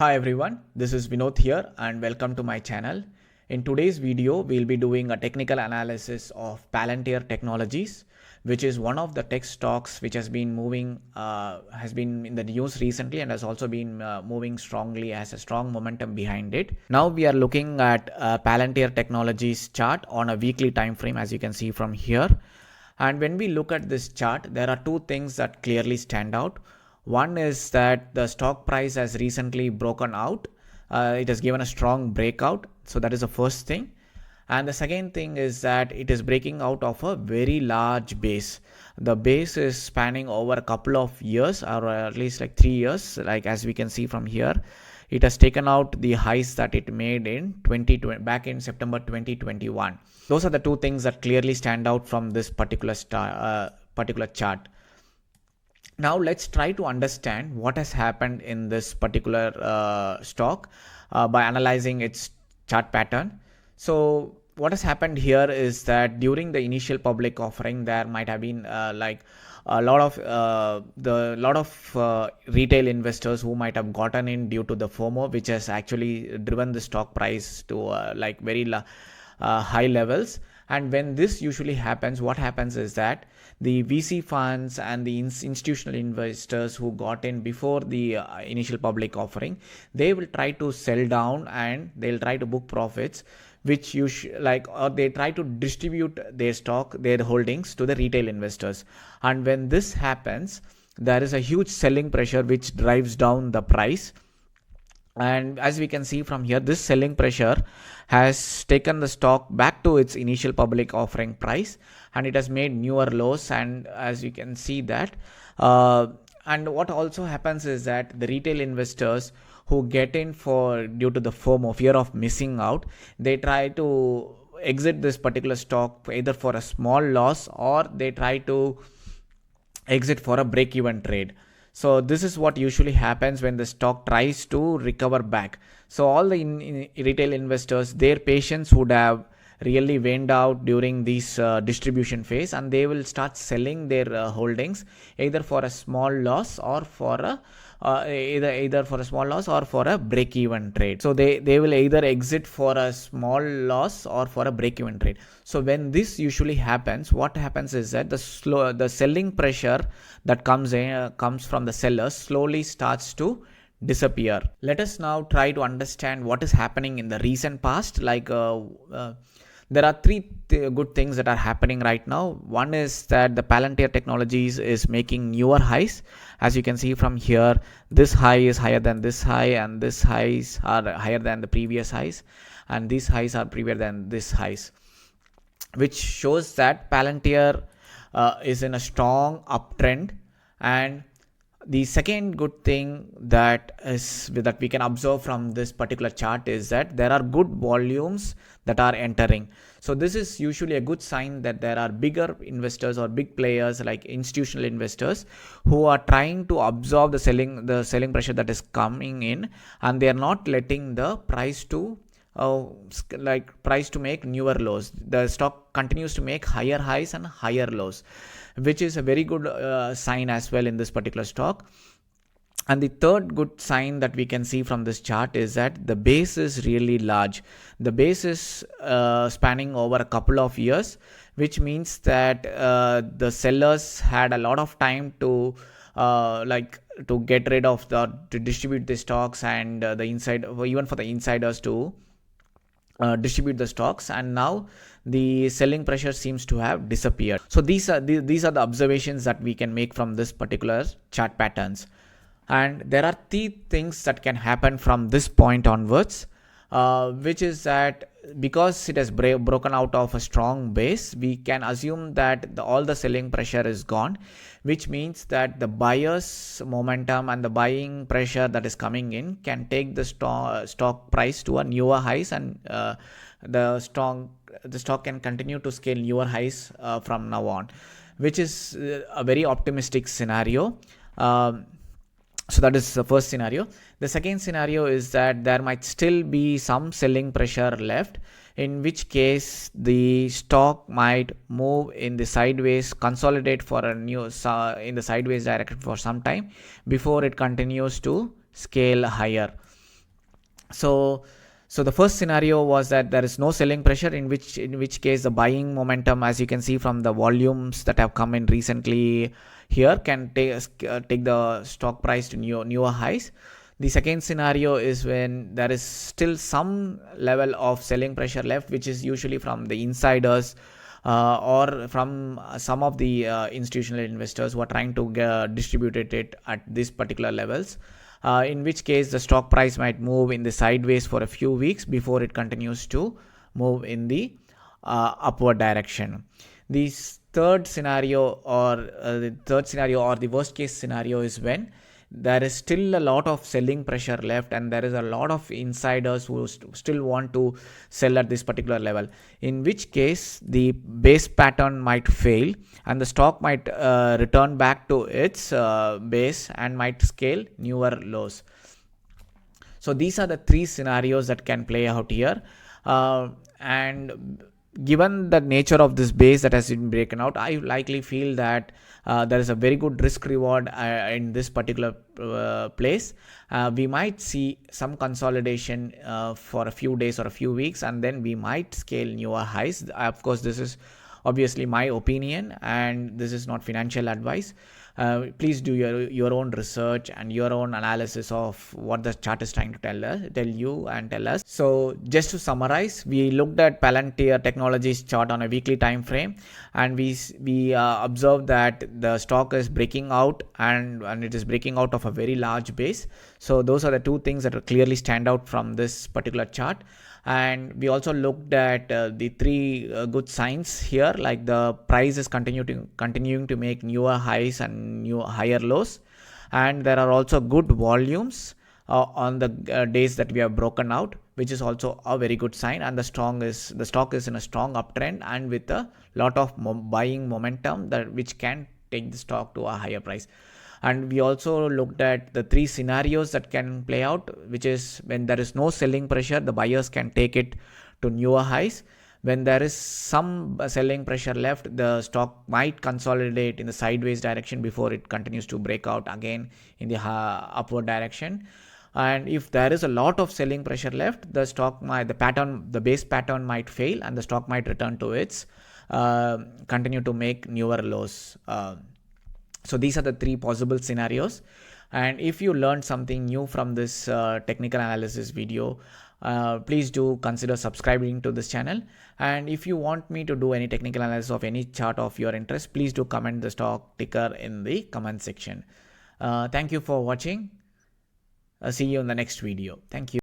Hi everyone, this is Vinod here and welcome to my channel. In today's video, we'll be doing a technical analysis of Palantir Technologies, which is one of the tech stocks which has been in the news recently and has also been moving strongly, has a strong momentum behind it. Now we are looking at Palantir Technologies chart on a weekly time frame, as you can see from here. And when we look at this chart, there are two things that clearly stand out. One is that the stock price has recently broken out. It has given a strong breakout. So that is the first thing. And the second thing is that it is breaking out of a very large base. The base is spanning over a couple of years, or at least like 3 years, like as we can see from here. It has taken out the highs that it made in 2020, back in September 2021. Those are the two things that clearly stand out from this particular chart. Now let's try to understand what has happened in this particular stock by analyzing its chart pattern. So what has happened here is that during the initial public offering, there might have been a lot of retail investors who might have gotten in due to the FOMO, which has actually driven the stock price to very high levels. And when this usually happens, what happens is that the VC funds and the institutional investors who got in before the initial public offering, they will try to sell down and they'll try to book profits, which or they try to distribute their stock, their holdings to the retail investors. And when this happens, there is a huge selling pressure which drives down the price. And as we can see from here, this selling pressure has taken the stock back to its initial public offering price, and it has made newer lows. And as you can see that and what also happens is that the retail investors who get in due to the FOMO, fear of missing out, they try to exit this particular stock either for a small loss, or they try to exit for a break-even trade. So this is what usually happens when the stock tries to recover back. So all the retail investors, their patience would have really waned out during this distribution phase, and they will start selling their holdings either for a small loss or for a either for a small loss or for a break-even trade. So they will either exit for a small loss or for a break-even trade. So when this usually happens, what happens is that the selling pressure that comes from the sellers slowly starts to disappear. Let us now try to understand what is happening in the recent past. There are three good things that are happening right now. One is that the Palantir Technologies is making newer highs. As you can see from here, this high is higher than this high, and this highs are higher than the previous highs, and these highs are previous than this highs, which shows that Palantir is in a strong uptrend. And the second good thing that we can observe from this particular chart is that there are good volumes that are entering. So this is usually a good sign that there are bigger investors or big players like institutional investors who are trying to absorb the selling pressure that is coming in, and they are not letting the price to make newer lows. The stock continues to make higher highs and higher lows, which is a very good sign as well in this particular stock. And the third good sign that we can see from this chart is that the base is really large. The base is spanning over a couple of years, which means that the sellers had a lot of time to get rid of to distribute the stocks, and even for the insiders to distribute the stocks, and now the selling pressure seems to have disappeared. So these are the observations that we can make from this particular chart patterns. And there are three things that can happen from this point onwards, which is that because it has broken out of a strong base, we can assume that all the selling pressure is gone, which means that the buyers momentum and the buying pressure that is coming in can take the stock price to a newer highs, and the stock can continue to scale newer highs from now on, which is a very optimistic scenario. So that is the first scenario. The second scenario is that there might still be some selling pressure left, in which case the stock might move in the sideways, consolidate for in the sideways direction for some time before it continues to scale higher. So the first scenario was that there is no selling pressure, in which case the buying momentum, as you can see from the volumes that have come in recently here, can take the stock price to newer highs. The second scenario is when there is still some level of selling pressure left, which is usually from the insiders, or from some of the institutional investors who are trying to distribute it at these particular levels, in which case the stock price might move in the sideways for a few weeks before it continues to move in the upward direction. The third scenario or the worst case scenario is when there is still a lot of selling pressure left and there is a lot of insiders who still want to sell at this particular level, in which case the base pattern might fail and the stock might return back to its base and might scale newer lows. So these are the three scenarios that can play out here, and given the nature of this base that has been broken out, I likely feel that there is a very good risk reward in this particular place. We might see some consolidation for a few days or a few weeks, and then we might scale newer highs. Of course, this is obviously my opinion and this is not financial advice. Please do your own research and your own analysis of what the chart is trying to tell you and tell us. So just to summarize, we looked at Palantir Technologies chart on a weekly time frame, and we observed that the stock is breaking out and it is breaking out of a very large base. So those are the two things that clearly stand out from this particular chart. And we also looked at the three good signs here, like the price is continuing to make newer highs and new higher lows, and there are also good volumes on the days that we have broken out, which is also a very good sign. And the stock is in a strong uptrend and with a lot of buying momentum which can take the stock to a higher price. And we also looked at the three scenarios that can play out, which is when there is no selling pressure, the buyers can take it to newer highs. When there is some selling pressure left, the stock might consolidate in the sideways direction before it continues to break out again in the upward direction. And if there is a lot of selling pressure left, the base pattern might fail and the stock might return to its continue to make newer lows. So these are the three possible scenarios. And if you learned something new from this technical analysis video, please do consider subscribing to this channel. And if you want me to do any technical analysis of any chart of your interest, please do comment the stock ticker in the comment section. Thank you for watching. See you in the next video. Thank you.